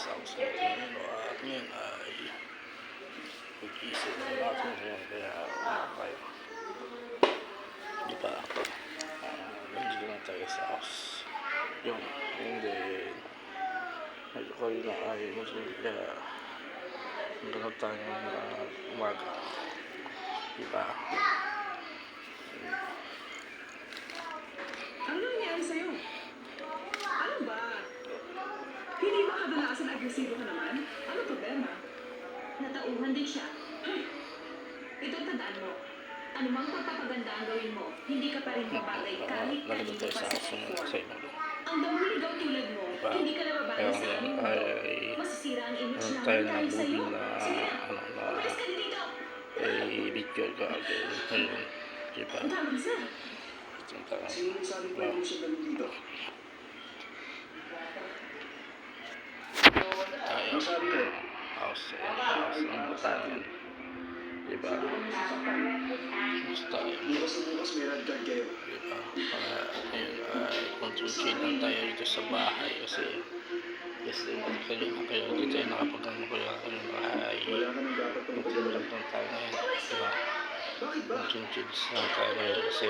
guys, ako sa Tingin at ngayon ay pag-isip na natin ngayon kaya tayo di ba nandito lang tayo sa house yung hindi medyo ko yun ay muslim kaya maghanap tayo ng umaga di ba. Ano nangyayari sa'yo? Ano ba? Hindi ba kadalasan agresibo ka naman? Ano problema? Natauhan din siya. Ito tandaan mo. Anumang pagpapaganda ang gawin mo, hindi ka pa rin babagay kahit Nandito kanino tayo pa sa sa house ng effort. sa inyo Ang damuligaw tulad mo, diba? hindi ka na babagay sa aming mundo. Ay Masisira ang image tayo namin na dahil sa'yo. movie na Sige na, ano na umalis ka na dito. video ka agad ngayon di ba. Ang tama isa. Sino yung sabi pa yung siya dito? Tayo sa house ng batayan di ba. Gusto tayo Bukas may red card kayo. di ba para ngayon ay concentrate lang tayo dito sa bahay kasi matagal na kayo dito ay nakapagano kayo ay Wala ka nang dapat pang magtimulang lang tayo ngayon di ba. Bakit ba? Concentrate lang tayo ngayon kasi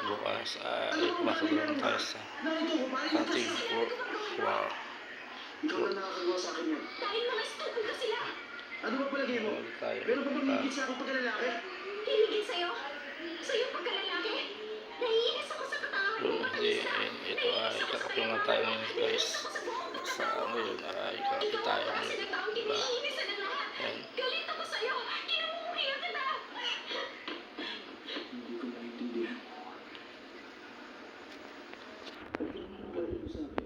bukas ay masagalan tayo sa Narito ko, paano yung ating kasi? work. Wow. Ikaw na nakakagawa sa akin yan. Dahil mga stupid ka sila. Ano ba palagay mo? Huwag tayo. Meron pa bang higit sa akong pagkalalaki? Hihigit sa'yo. Sa'yo pagkalalaki. Naiinis ako sa katawan mo. Hindi, ito ay kakapi nga tayo ngayon guys. Sa ngayon ay kakapi tayo ngayon. Diba? Yan. Galit ako sa'yo. Kinumuhiya ka na. Hindi ko maintindihan. Ano naman galing mo sa akin?